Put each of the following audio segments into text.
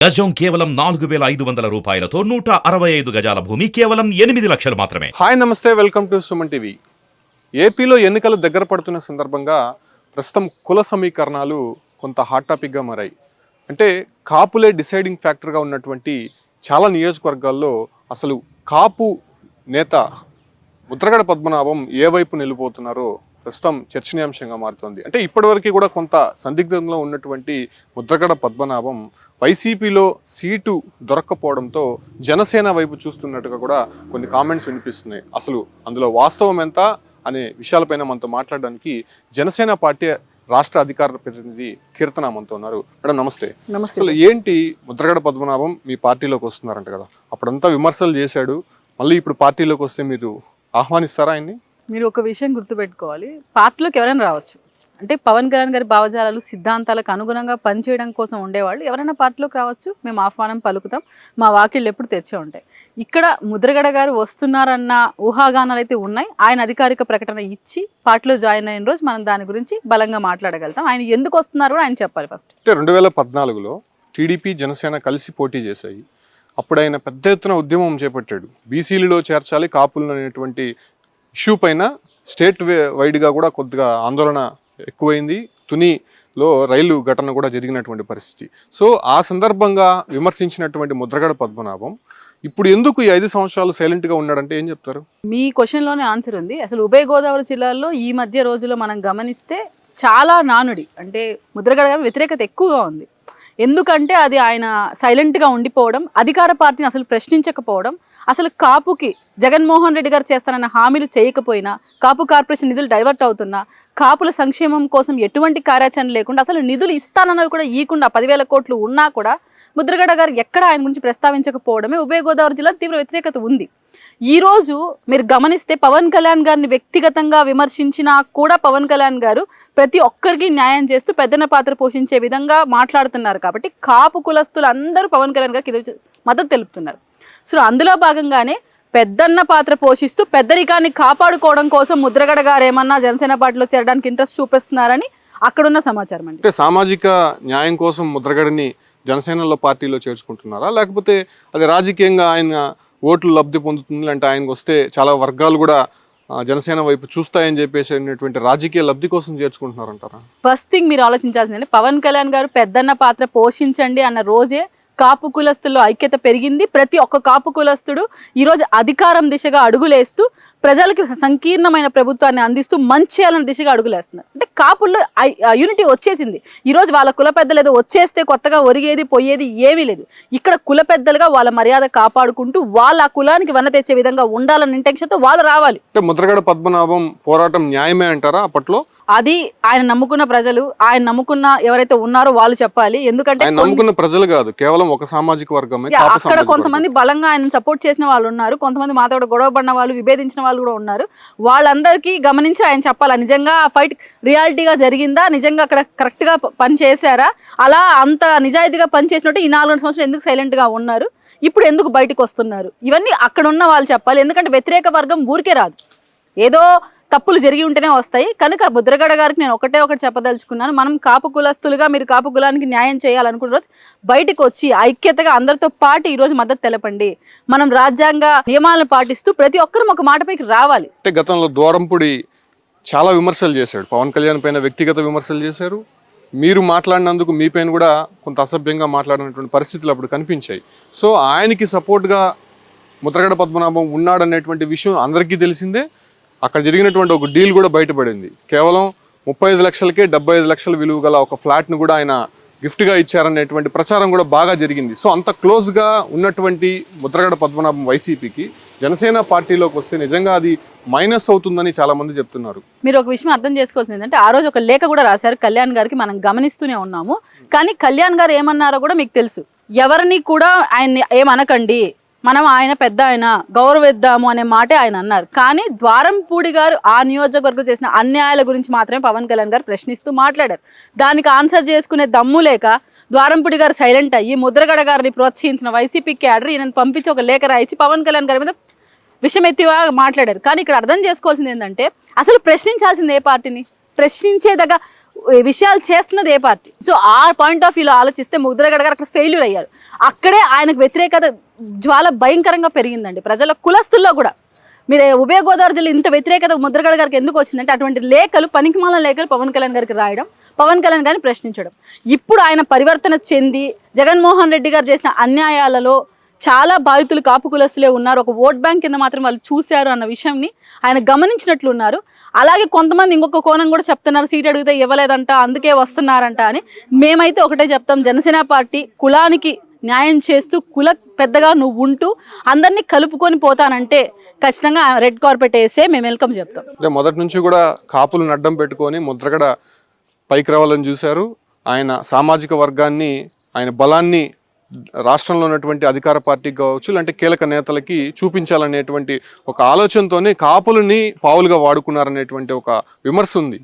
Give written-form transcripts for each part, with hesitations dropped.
గజం కేవలం 4,500 రూపాయలతో 165 గజాల భూమి కేవలం 8 లక్షలు మాత్రమే. హాయ్ నమస్తే, వెల్కమ్ టు సుమన్ టీవీ. ఏపీలో ఎన్నికలు దగ్గర పడుతున్న సందర్భంగా ప్రస్తుతం కుల సమీకరణాలు కొంత హాట్ టాపిక్గా మారాయి. అంటే కాపులే డిసైడింగ్ ఫ్యాక్టర్గా ఉన్నటువంటి చాలా నియోజకవర్గాల్లో అసలు కాపు నేత ముద్రగడ పద్మనాభం ఏ వైపు నిలిపోతున్నారో ప్రస్తుతం చర్చనీయాంశంగా మారుతోంది. అంటే ఇప్పటివరకు కూడా కొంత సందిగ్ధంలో ఉన్నటువంటి ముద్రగడ పద్మనాభం వైసీపీలో సీటు దొరక్కపోవడంతో జనసేన వైపు చూస్తున్నట్టుగా కూడా కొన్ని కామెంట్స్ వినిపిస్తున్నాయి. అసలు అందులో వాస్తవం ఎంత అనే విషయాలపైన మనతో మాట్లాడడానికి జనసేన పార్టీ రాష్ట్ర అధికార ప్రతినిధి కీర్తన మనతో ఉన్నారు. మేడం నమస్తే. అసలు ఏంటి ముద్రగడ పద్మనాభం మీ పార్టీలోకి వస్తున్నారంట కదా, అప్పుడంతా విమర్శలు చేశాడు, మళ్ళీ ఇప్పుడు పార్టీలోకి వస్తే మీరు ఆహ్వానిస్తారా ఆయన్ని? మీరు ఒక విషయం గుర్తుపెట్టుకోవాలి, పార్టీలోకి ఎవరైనా రావచ్చు. అంటే పవన్ కళ్యాణ్ గారి భావజాలాలు సిద్ధాంతాలకు అనుగుణంగా పనిచేయడం కోసం ఉండేవాళ్ళు ఎవరైనా పార్టీలోకి రావచ్చు. మేము ఆహ్వానం పలుకుతాం, మా వాకిళ్ళు ఎప్పుడు తెచ్చే ఉంటాయి. ఇక్కడ ముద్రగడ గారు వస్తున్నారన్న ఊహాగానాలు అయితే ఉన్నాయి. ఆయన అధికారిక ప్రకటన ఇచ్చి పార్టీలో జాయిన్ అయిన రోజు మనం దాని గురించి బలంగా మాట్లాడగలుగుతాం. ఆయన ఎందుకు వస్తున్నారు కూడా ఆయన చెప్పాలి. ఫస్ట్ 2014లో టీడీపీ జనసేన కలిసి పోటీ చేశాయి. అప్పుడు ఆయన పెద్ద ఎత్తున ఉద్యమం చేపట్టాడు. బీసీలలో చేర్చాలి కాపులను అనేటువంటి ఇష్యూ పైన స్టేట్ వైడ్గా కూడా కొద్దిగా ఆందోళన ఎక్కువైంది. తునిలో రైలు ఘటన కూడా జరిగినటువంటి పరిస్థితి. సో ఆ సందర్భంగా విమర్శించినటువంటి ముద్రగడ పద్మనాభం ఇప్పుడు ఎందుకు ఈ 5 సంవత్సరాలు సైలెంట్గా ఉన్నాడంటే ఏం చెప్తారు? మీ క్వశ్చన్లోనే ఆన్సర్ ఉంది. అసలు ఉభయ గోదావరి జిల్లాల్లో ఈ మధ్య రోజుల్లో మనం గమనిస్తే చాలా నానుడి అంటే ముద్రగడ గారి వ్యతిరేకత ఎక్కువగా ఉంది. ఎందుకంటే అది ఆయన సైలెంట్గా ఉండిపోవడం, అధికార పార్టీని అసలు ప్రశ్నించకపోవడం, అసలు కాపుకి జగన్మోహన్ రెడ్డి గారు చేస్తానన్న హామీలు చేయకపోయినా, కాపు కార్పొరేషన్ నిధులు డైవర్ట్ అవుతున్నా, కాపుల సంక్షేమం కోసం ఎటువంటి కార్యాచరణ లేకుండా, అసలు నిధులు ఇస్తానన్నవి కూడా ఇవ్వకుండా 10,000 కోట్లు ఉన్నా కూడా ముద్రగడ గారు ఎక్కడ ఆయన గురించి ప్రస్తావించకపోవడమే ఉభయ గోదావరి జిల్లా తీవ్ర వ్యతిరేకత ఉంది. ఈరోజు మీరు గమనిస్తే పవన్ కళ్యాణ్ గారిని వ్యక్తిగతంగా విమర్శించినా కూడా పవన్ కళ్యాణ్ గారు ప్రతి ఒక్కరికి న్యాయం చేస్తూ పెద్దన పాత్ర పోషించే విధంగా మాట్లాడుతున్నారు. కాబట్టి కాపు కులస్తులు అందరూ పవన్ కళ్యాణ్ గారికి మద్దతు తెలుపుతున్నారు. సో అందులో భాగంగానే పెద్దన్న పాత్ర పోషిస్తూ పెద్దరికాన్ని కాపాడుకోవడం కోసం ముద్రగడ గారు ఏమన్నా జనసేన పార్టీలో చేరడానికి ఇంట్రెస్ట్ చూపిస్తున్నారని అక్కడున్న సమాచారం అండి. అంటే సామాజిక న్యాయం కోసం ముద్రగడని జనసేనలో పార్టీలో చేర్చుకుంటున్నారా, లేకపోతే అది రాజకీయంగా ఆయన ఓట్లు లబ్ధి పొందుతుంది అంటే ఆయనకు వస్తే చాలా వర్గాలు కూడా జనసేన వైపు చూస్తాయని చెప్పేసి రాజకీయ లబ్ధి కోసం చేర్చుకుంటున్నారంటారా? ఫస్ట్ థింగ్ మీరు ఆలోచించాల్సిందంటే పవన్ కళ్యాణ్ గారు పెద్దన్న పాత్ర పోషించండి అన్న రోజే కాపు కులస్తుల్లో ఐక్యత పెరిగింది. ప్రతి ఒక్క కాపు కులస్తుడు ఈరోజు అధికారం దిశగా అడుగులేస్తూ ప్రజలకి సంకీర్ణమైన ప్రభుత్వాన్ని అందిస్తూ మంచి చేయాలన్న దిశగా అడుగులేస్తున్నారు. అంటే కాపుల్లో యూనిటీ వచ్చేసింది. ఈరోజు వాళ్ళ కుల పెద్దలు ఏదో వచ్చేస్తే కొత్తగా ఒరిగేది పోయేది ఏమీ లేదు. ఇక్కడ కుల పెద్దలుగా వాళ్ళ మర్యాద కాపాడుకుంటూ వాళ్ళ కులానికి వన్న తెచ్చే విధంగా ఉండాలన్న ఇంటెన్షన్తో వాళ్ళు రావాలి. అంటే ముద్రగడ పద్మనాభం పోరాటం న్యాయమే అంటారా? అప్పట్లో అది ఆయన నమ్ముకున్న ప్రజలు, ఆయన నమ్ముకున్న ఎవరైతే ఉన్నారో వాళ్ళు చెప్పాలి. ఎందుకంటే నమ్ముకున్న ప్రజలు కాదు, కేవలం ఒక సామాజిక వర్గం. అక్కడ కొంతమంది బలంగా ఆయన సపోర్ట్ చేసిన వాళ్ళు ఉన్నారు, కొంతమంది మాతో కూడా గొడవ పడిన వాళ్ళు, విభేదించిన వాళ్ళు కూడా ఉన్నారు. వాళ్ళందరికీ గమనించి ఆయన చెప్పాలి, నిజంగా ఆ ఫైట్ రియాలిటీగా జరిగిందా, నిజంగా అక్కడ కరెక్ట్ గా పని చేశారా, అలా అంత నిజాయితీగా పని చేసినట్టు ఈ 4 సంవత్సరాలు ఎందుకు సైలెంట్ గా ఉన్నారు, ఇప్పుడు ఎందుకు బయటకు వస్తున్నారు, ఇవన్నీ అక్కడ ఉన్న వాళ్ళు చెప్పాలి. ఎందుకంటే వ్యతిరేక వర్గం ఊరికే రాదు, ఏదో తప్పులు జరిగి ఉంటేనే వస్తాయి. కనుక ముద్రగడ గారికి నేను ఒకటి చెప్పదలుచుకున్నాను, మనం కాపు కులస్తులుగా మీరు కాపు కులానికి న్యాయం చేయాలనుకున్న రోజు బయటకు వచ్చి ఐక్యతగా అందరితో పాటు ఈరోజు మద్దతు తెలపండి. మనం రాజ్యాంగ నియమాలను పాటిస్తూ ప్రతి ఒక్కరూ ఒక మాటపైకి రావాలి. అంటే గతంలో దూరంపుడి చాలా విమర్శలు చేశాడు, పవన్ కళ్యాణ్ పైన వ్యక్తిగత విమర్శలు చేశారు. మీరు మాట్లాడినందుకు మీ పైన కూడా కొంత అసభ్యంగా మాట్లాడినటువంటి పరిస్థితులు అప్పుడు కనిపించాయి. సో ఆయనకి సపోర్ట్గా ముద్రగడ పద్మనాభం ఉన్నాడనేటువంటి విషయం అందరికీ తెలిసిందే. అక్కడ జరిగినటువంటి ఒక డీల్ కూడా బయటపడింది. కేవలం 35 లక్షలకే 75 లక్షల విలువ గల ఒక ఫ్లాట్ను కూడా ఆయన గిఫ్ట్గా ఇచ్చారనేటువంటి ప్రచారం కూడా బాగా జరిగింది. సో అంత క్లోజ్గా ఉన్నటువంటి ముద్రగడ పద్మనాభం వైసీపీకి జనసేన పార్టీలోకి వస్తే నిజంగా అది మైనస్ అవుతుందని చాలా మంది చెప్తున్నారు. మీరు ఒక విషయం అర్థం చేసుకోవాల్సింది ఏంటంటే ఆ రోజు ఒక లేఖ కూడా రాశారు కళ్యాణ్ గారికి, మనం గమనిస్తూనే ఉన్నాము. కానీ కళ్యాణ్ గారు ఏమన్నారో కూడా మీకు తెలుసు, ఎవరిని కూడా ఆయన్ని ఏమనకండి, మనం ఆయన పెద్ద ఆయన గౌరవిద్దాము అనే మాటే ఆయన అన్నారు. కానీ ద్వారంపూడి గారు ఆ నియోజకవర్గం చేసిన అన్యాయాల గురించి మాత్రమే పవన్ కళ్యాణ్ గారు ప్రశ్నిస్తూ మాట్లాడారు. దానికి ఆన్సర్ చేసుకునే దమ్ము లేక ద్వారంపూడి గారు సైలెంట్ అయ్యి ముద్రగడ గారిని ప్రోత్సహించిన వైసీపీ క్యాడర్ ఈయనను పంపించి ఒక లేఖ రాయించి పవన్ కళ్యాణ్ గారి మీద విషమెత్తిగా మాట్లాడారు. కానీ ఇక్కడ అర్థం చేసుకోవాల్సింది ఏంటంటే అసలు ప్రశ్నించాల్సింది ఏ పార్టీని, ప్రశ్నించేదగా విషయాలు చేస్తున్నది ఏ పార్టీ. సో ఆ పాయింట్ ఆఫ్ వ్యూలో ఆలోచిస్తే ముద్రగడ గారు అక్కడ ఫెయిల్యూర్ అయ్యారు. అక్కడే ఆయనకు వ్యతిరేకత జ్వాల భయంకరంగా పెరిగిందండి ప్రజల కులస్తుల్లో కూడా. మీరు ఉభయ గోదావరి జిల్లా ఇంత వ్యతిరేకత ముద్రగడ గారికి ఎందుకు వచ్చిందంటే అటువంటి లేఖలు, పనికిమాల లేఖలు పవన్ కళ్యాణ్ గారికి రాయడం, పవన్ కళ్యాణ్ గారిని ప్రశ్నించడం. ఇప్పుడు ఆయన పరివర్తన చెంది జగన్మోహన్ రెడ్డి గారు చేసిన అన్యాయాలలో చాలా బాధితులు కాపు కులస్తులే ఉన్నారు, ఒక ఓట్ బ్యాంక్ కింద మాత్రం వాళ్ళు చూశారు అన్న విషయంని ఆయన గమనించినట్లు ఉన్నారు. అలాగే కొంతమంది ఇంకొక కోణం కూడా చెప్తున్నారు, సీట్ అడిగితే ఇవ్వలేదంట అందుకే వస్తున్నారంట అని. మేమైతే ఒకటే చెప్తాం, జనసేన పార్టీ కులానికి న్యాయం చేస్తూ కుల పెద్దగా నువ్వు ఉంటూ అందరినీ కలుపుకొని పోతానంటే ఖచ్చితంగా రెడ్ కార్పెట్ వేసే మేము వెల్కమ్ చెప్తాం. మొదటి నుంచి కూడా కాపులను అడ్డం పెట్టుకొని ముద్రగడ పైకి రావాలని చూశారు. ఆయన సామాజిక వర్గాన్ని, ఆయన బలాన్ని రాష్ట్రంలో ఉన్నటువంటి అధికార పార్టీకి కావచ్చు, అంటే కీలక నేతలకి చూపించాలనేటువంటి ఒక ఆలోచనతోనే కాపులని పావులుగా వాడుకున్నారనేటువంటి ఒక విమర్శ ఉంది.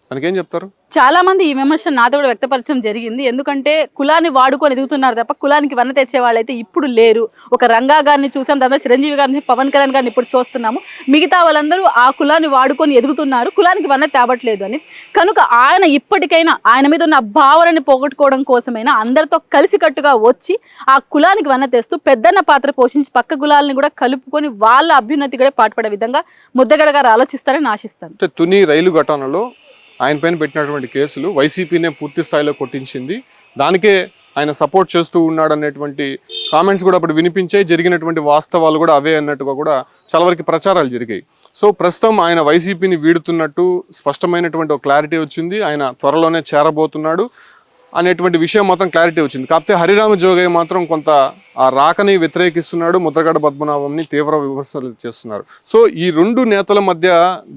దానికేం చెప్తారు? చాలా మంది ఈ విమర్శ నాతో కూడా వ్యక్తపరచడం జరిగింది. ఎందుకంటే కులాన్ని వాడుకొని ఎదుగుతున్నారు తప్ప కులానికి వన్న తెచ్చే వాళ్ళైతే ఇప్పుడు లేరు. ఒక రంగా గారిని చూసాం, దాంట్లో చిరంజీవి గారిని, పవన్ కళ్యాణ్ గారిని ఇప్పుడు చూస్తున్నాము. మిగతా వాళ్ళందరూ ఆ కులాన్ని వాడుకొని ఎదుగుతున్నారు, కులానికి వన్న తేవట్లేదు అని. కనుక ఆయన ఇప్పటికైనా ఆయన మీద ఉన్న భావనని పోగొట్టుకోవడం కోసమైనా అందరితో కలిసికట్టుగా వచ్చి ఆ కులానికి వన్న తెస్తూ పెద్దన్న పాత్ర పోషించి పక్క కులాలని కూడా కలుపుకొని వాళ్ళ అభ్యున్నతి కూడా పాటుపడే విధంగా ముద్రగడ గారు ఆలోచిస్తారని ఆశిస్తాను. తుని రైలు ఘటనలో ఆయన పైన పెట్టినటువంటి కేసులు వైసీపీనే పూర్తి స్థాయిలో కొట్టించింది. దానికే ఆయన సపోర్ట్ చేస్తూ ఉన్నాడు అనేటువంటి కామెంట్స్ కూడా అప్పుడు వినిపించాయి. జరిగినటువంటి వాస్తవాలు కూడా అవే అన్నట్టుగా కూడా చాలా వరకు ప్రచారాలు జరిగాయి. సో ప్రస్తుతం ఆయన వైసీపీని వీడుతున్నట్టు స్పష్టమైనటువంటి ఒక క్లారిటీ వచ్చింది. ఆయన త్వరలోనే చేరబోతున్నాడు అనేటువంటి విషయం మాత్రం క్లారిటీ వచ్చింది. కాకపోతే హరిరామ జోగయ్య మాత్రం కొంత ఆ రాకని వ్యతిరేకిస్తున్నాడు, ముద్రగడ పద్మనాభంని తీవ్ర విమర్శలు చేస్తున్నారు. సో ఈ రెండు నేతల మధ్య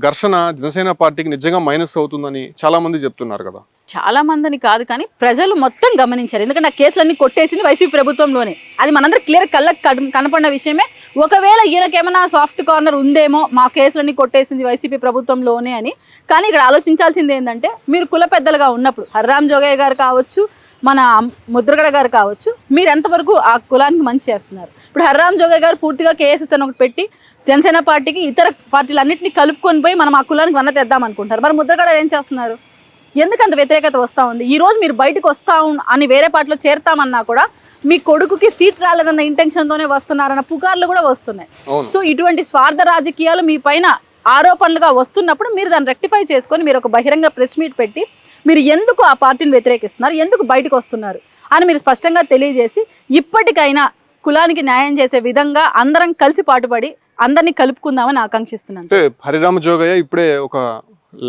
ఘర్షణ జనసేన పార్టీకి నిజంగా మైనస్ అవుతుందని చాలా మంది చెప్తున్నారు కదా. చాలా మందిని కాదు కానీ ప్రజలు మొత్తం గమనించారు. ఎందుకంటే ఆ కేసులన్నీ కొట్టేసింది వైసీపీ ప్రభుత్వంలోనే, అది మనందరూ క్లియర్ కళ్ళకు కనపడిన విషయమే. ఒకవేళ ఈయనకేమైనా సాఫ్ట్ కార్నర్ ఉందేమో మా కేసులన్నీ కొట్టేసింది వైసీపీ ప్రభుత్వంలోనే అని. కానీ ఇక్కడ ఆలోచించాల్సింది ఏంటంటే, మీరు కుల పెద్దలుగా ఉన్నప్పుడు హరిరామ జోగయ్య గారు కావచ్చు, మన ముద్రగడ గారు కావచ్చు, మీరు ఎంతవరకు ఆ కులానికి మంచి చేస్తున్నారు? ఇప్పుడు హరిరామ జోగయ్య గారు పూర్తిగా కేఎస్ఎస్ అని ఒకటి పెట్టి జనసేన పార్టీకి ఇతర పార్టీలన్నింటినీ కలుపుకొని పోయి మనం ఆ కులానికి వన్న తెద్దాం అనుకుంటారు. మరి ముద్రగడ ఏం చేస్తున్నారు? ఎందుకంత వ్యతిరేకత వస్తూ ఉంది? ఈ రోజు మీరు బయటకు అని వేరే పార్టీలో చేరతామన్నా కూడా మీ కొడుకుకి సీట్ రాలేదన్న ఇంటెన్షన్తోనే వస్తున్నారన్న పుకార్లు కూడా వస్తున్నాయి. సో ఇటువంటి స్వార్థ రాజకీయాలు మీ పైన ఆరోపణలుగా వస్తున్నప్పుడు మీరు దాన్ని రెక్టిఫై చేసుకొని మీరు ఒక బహిరంగ ప్రెస్ మీట్ పెట్టి మీరు ఎందుకు ఆ పార్టీని వ్యతిరేకిస్తున్నారు, ఎందుకు బయటకు వస్తున్నారు అని మీరు స్పష్టంగా తెలియజేసి ఇప్పటికైనా కులానికి న్యాయం చేసే విధంగా అందరం కలిసి పాటుపడి అందరినీ కలుపుకుందామని ఆకాంక్షిస్తున్నాను. అంటే హరిరామ జోగయ్య ఇప్పుడే ఒక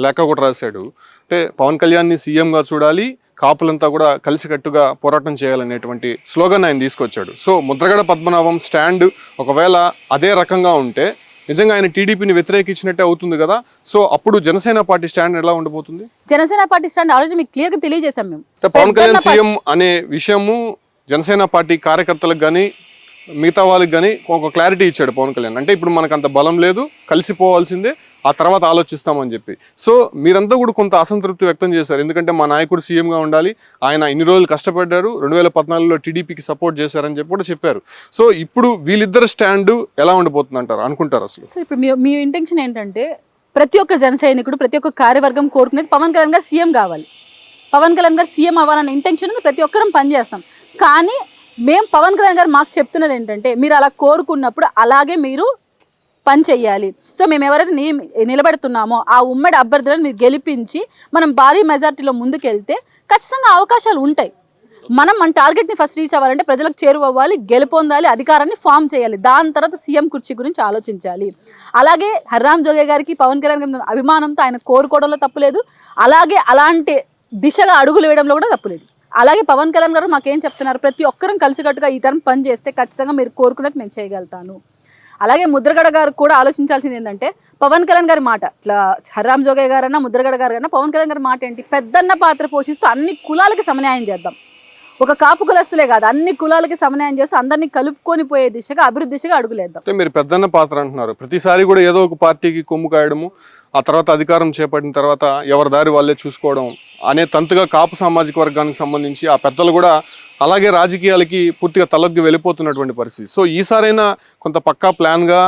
లేఖ కూడా రాశాడు. అంటే పవన్ కళ్యాణ్ని సీఎంగా చూడాలి, కాపులంతా కూడా కలిసికట్టుగా పోరాటం చేయాలనేటువంటి స్లోగన్ ఆయన తీసుకొచ్చాడు. సో ముద్రగడ పద్మనాభం స్టాండ్ ఒకవేళ అదే రకంగా ఉంటే నిజంగా ఆయన టీడీపీని వ్యతిరేకించినట్టే అవుతుంది కదా. సో అప్పుడు జనసేన పార్టీ స్టాండ్ ఎలా ఉండబోతుంది? జనసేన పార్టీ స్టాండ్ ఆల్రెడీ మీకు క్లియర్ గా తెలియజేశాం మేము. పవన్ కళ్యాణ్ సీఎం అనే విషయము జనసేన పార్టీ కార్యకర్తలకు కానీ మిగతా వాళ్ళకి కానీ ఒక క్లారిటీ ఇచ్చాడు పవన్ కళ్యాణ్. అంటే ఇప్పుడు మనకు అంత బలం లేదు, కలిసిపోవాల్సిందే, ఆ తర్వాత ఆలోచిస్తామని చెప్పి. సో మీరంతా కూడా కొంత అసంతృప్తి వ్యక్తం చేశారు. ఎందుకంటే మా నాయకుడు సీఎంగా ఉండాలి, ఆయన ఇన్ని రోజులు కష్టపడ్డారు, 2014లో టీడీపీకి సపోర్ట్ చేశారని చెప్పి కూడా చెప్పారు. సో ఇప్పుడు వీళ్ళిద్దరు స్టాండ్ ఎలా ఉండిపోతుంది అంటారు అనుకుంటారు అసలు? సార్ ఇప్పుడు మీ ఇంటెన్షన్ ఏంటంటే, ప్రతి ఒక్క జన సైనికుడు, ప్రతి ఒక్క కార్యవర్గం కోరుకునేది పవన్ కళ్యాణ్ గారు సీఎం కావాలి, పవన్ కళ్యాణ్ గారు సీఎం అవ్వాలన్న ఇంటెన్షన్ ప్రతి ఒక్కరం పనిచేస్తాం. కానీ మేము పవన్ కళ్యాణ్ గారు మాకు చెప్తున్నది ఏంటంటే, మీరు అలా కోరుకున్నప్పుడు అలాగే మీరు పని చెయ్యాలి. సో మేము ఎవరైతే నిలబెడుతున్నామో ఆ ఉమ్మడి అభ్యర్థులను మీరు గెలిపించి మనం భారీ మెజార్టీలో ముందుకెళ్తే ఖచ్చితంగా అవకాశాలు ఉంటాయి. మనం మన టార్గెట్ని ఫస్ట్ రీచ్ అవ్వాలంటే ప్రజలకు చేరువవ్వాలి, గెలుపొందాలి, అధికారాన్ని ఫామ్ చేయాలి, దాని తర్వాత సీఎం కుర్చీ గురించి ఆలోచించాలి. అలాగే హరిరామ జోగయ్య గారికి పవన్ కళ్యాణ్ గారి అభిమానంతో ఆయన కోరుకోవడంలో తప్పులేదు, అలాగే అలాంటి దిశగా అడుగులు వేయడంలో కూడా తప్పులేదు. అలాగే పవన్ కళ్యాణ్ గారు మాకేం చెప్తున్నారు, ప్రతి ఒక్కరం కలిసికట్టుగా ఈ టర్మ్ పని చేస్తే ఖచ్చితంగా మీరు కోరుకున్నది నేను చేయగలుగుతాను. అలాగే ముద్రగడ గారు కూడా ఆలోచించాల్సింది ఏంటంటే, పవన్ కళ్యాణ్ గారి మాట, ఇట్లా హరిరామ జోగయ్య గారన్నా ముద్రగడ గారు కన్నా పవన్ కళ్యాణ్ గారి మాట ఏంటి, పెద్దన్న పాత్ర పోషిస్తూ అన్ని కులాలకి సమన్యాయం చేద్దాం, ఒక కాపు కులస్తులే కాదు అన్ని కులాలకి సమన్యాయం చేస్తూ అందరినీ కలుపుకొని పోయే దిశగా, అభివృద్ధి దిశగా అడుగులేద్దాం. మీరు పెద్దన్న పాత్ర అంటున్నారు, ప్రతిసారి కూడా ఏదో ఒక పార్టీకి కొమ్ము కాయడము, ఆ తర్వాత అధికారం చేపట్టిన తర్వాత ఎవరి దారి వాళ్ళే చూసుకోవడం అనే తంతుగా కాపు సామాజిక వర్గానికి సంబంధించి ఆ పెద్దలు కూడా అలాగే రాజకీయాలకి పూర్తిగా తలొగ్గి వెళ్ళిపోతున్నటువంటి పరిస్థితి. సో ఈసారైనా కొంత పక్కా ప్లాన్గా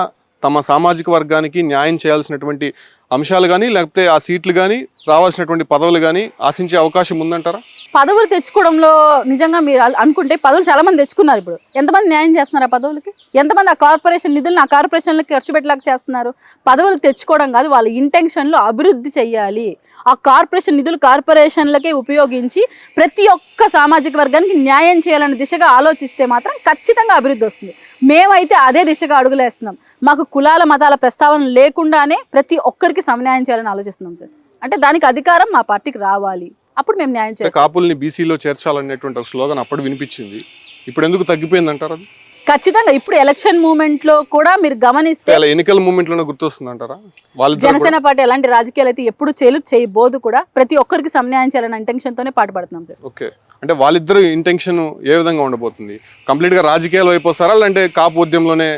తమ సామాజిక వర్గానికి న్యాయం చేయాల్సినటువంటి అంశాలు కానీ లేకపోతే ఆ సీట్లు కానీ రావాల్సినటువంటి పదవులు కానీ ఆశించే అవకాశం ఉందంటారా? పదవులు తెచ్చుకోవడంలో నిజంగా మీరు అనుకుంటే పదవులు చాలా మంది తెచ్చుకున్నారు. ఇప్పుడు ఎంతమంది న్యాయం చేస్తున్నారు ఆ పదవులకి? ఎంతమంది ఆ కార్పొరేషన్ నిధులను ఆ కార్పొరేషన్లకి ఖర్చు పెట్టలేక చేస్తున్నారు? పదవులు తెచ్చుకోవడం కాదు, వాళ్ళ ఇంటెన్షన్లో అభివృద్ధి చెయ్యాలి. ఆ కార్పొరేషన్ నిధులు కార్పొరేషన్లకే ఉపయోగించి ప్రతి ఒక్క సామాజిక వర్గానికి న్యాయం చేయాలనే దిశగా ఆలోచిస్తే మాత్రం ఖచ్చితంగా అభివృద్ధి వస్తుంది. మేమైతే అదే దిశగా అడుగులేస్తున్నాం. మాకు కులాల మతాల ప్రస్తావన లేకుండానే ప్రతి ఒక్కరికి సమన్యాయం చేయాలని ఆలోచిస్తున్నాం సార్. అంటే దానికి అధికారం మా పార్టీకి రావాలి, అప్పుడు మేము న్యాయం చేస్తాం. కాపుల్ని బీసీలో చేర్చాలనేటువంటి ఒక స్లోగన్ అప్పుడు వినిపించింది, ఇప్పుడు ఎందుకు తగ్గిపోయింది అంటారు? అది ఖచ్చితంగా ఇప్పుడు ఎలక్షన్ మూమెంట్ లో కూడా మీరు గమనిస్తే ఎన్నికల మూమెంట్ లోనే గుర్తొస్తుంది అంటారా? జనసేన పార్టీ ఎలాంటి రాజకీయాలు అయితే ఎప్పుడు చేయబోదు కూడా ప్రతి ఒక్కరికి సమన్యాయం చేయాలనే ఇంటెన్షన్ తోనే పాటుపడుతున్నాం సార్. ఓకే, అంటే వాళ్ళిద్దరు ఇంటెన్షన్ ఏ విధంగా ఉండబోతుంది? కంప్లీట్ గా రాజకీయాలు అయిపోతారా, లేదంటే కాపు ఉద్యమంలోనే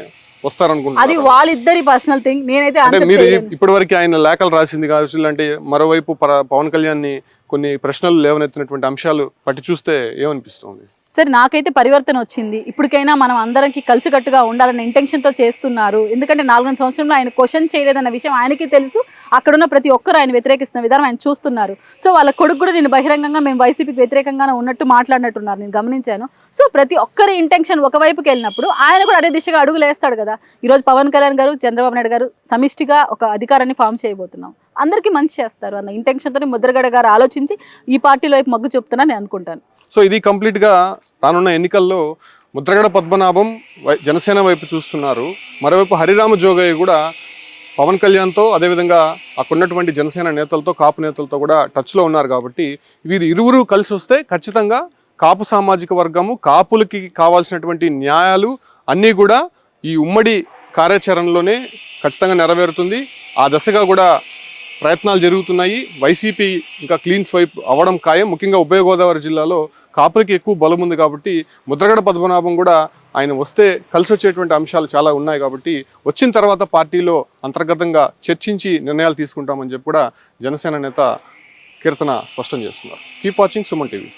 వస్తారనుకుంటున్నారు? అది వాళ్ళిద్దరి పర్సనల్ థింగ్. నేనైతే మీరు ఇప్పటి వరకు ఆయన లేఖలు రాసింది కావచ్చు, అంటే మరోవైపు పవన్ కళ్యాణ్ ని కొన్ని ప్రశ్నలు లేవనెత్తినటువంటి అంశాలు పట్టి చూస్తే ఏమనిపిస్తుంది? సరే, నాకైతే పరివర్తన వచ్చింది. ఇప్పటికైనా మనం అందరికి కలిసికట్టుగా ఉండాలన్న ఇంటెన్షన్తో చేస్తున్నారు. ఎందుకంటే 4 సంవత్సరంలో ఆయన క్వశ్చన్ చేయలేదన్న విషయం ఆయనకి తెలుసు. అక్కడున్న ప్రతి ఒక్కరు ఆయన వ్యతిరేకిస్తున్న విధానం ఆయన చూస్తున్నారు. సో వాళ్ళ కొడుకు కూడా నేను బహిరంగంగా మేము వైసీపీకి వ్యతిరేకంగానే ఉన్నట్టు మాట్లాడినట్టున్నారు, నేను గమనించాను. సో ప్రతి ఒక్కరి ఇంటెన్షన్ ఒకవైపుకి వెళ్ళినప్పుడు ఆయన కూడా అదే దిశగా అడుగులు వేస్తాడు కదా. ఈరోజు పవన్ కళ్యాణ్ గారు, చంద్రబాబు నాయుడు గారు సమిష్టిగా ఒక అధికారాన్ని ఫామ్ చేయబోతున్నాం. అందరికీ మంచి చేస్తారు అన్న ఇంటెన్షన్తో ముద్రగడ గారు ఆలోచించి ఈ పార్టీలో వైపు మొగ్గు చూపుతున్నా నేను అనుకుంటాను. సో ఇది కంప్లీట్గా రానున్న ఎన్నికల్లో ముద్రగడ పద్మనాభం జనసేన వైపు చూస్తున్నారు. మరోవైపు హరిరామ జోగయ్య కూడా పవన్ కళ్యాణ్తో, అదేవిధంగా అక్కడున్నటువంటి జనసేన నేతలతో, కాపు నేతలతో కూడా టచ్లో ఉన్నారు. కాబట్టి వీరు ఇరువురు కలిసి వస్తే ఖచ్చితంగా కాపు సామాజిక వర్గము, కాపులకి కావాల్సినటువంటి న్యాయాలు అన్నీ కూడా ఈ ఉమ్మడి కార్యాచరణలోనే ఖచ్చితంగా నెరవేరుతుంది. ఆ దశగా కూడా ప్రయత్నాలు జరుగుతున్నాయి. వైసీపీ ఇంకా క్లీన్ స్వైప్ అవ్వడం ఖాయం. ముఖ్యంగా ఉభయ గోదావరి జిల్లాలో కాపులకి ఎక్కువ బలం ఉంది కాబట్టి ముద్రగడ పద్మనాభం కూడా ఆయన వస్తే కలిసి వచ్చేటువంటి అంశాలు చాలా ఉన్నాయి. కాబట్టి వచ్చిన తర్వాత పార్టీలో అంతర్గతంగా చర్చించి నిర్ణయాలు తీసుకుంటామని చెప్పి కూడా జనసేన నేత కీర్తన స్పష్టం చేస్తున్నారు. Keep watching Suman TV.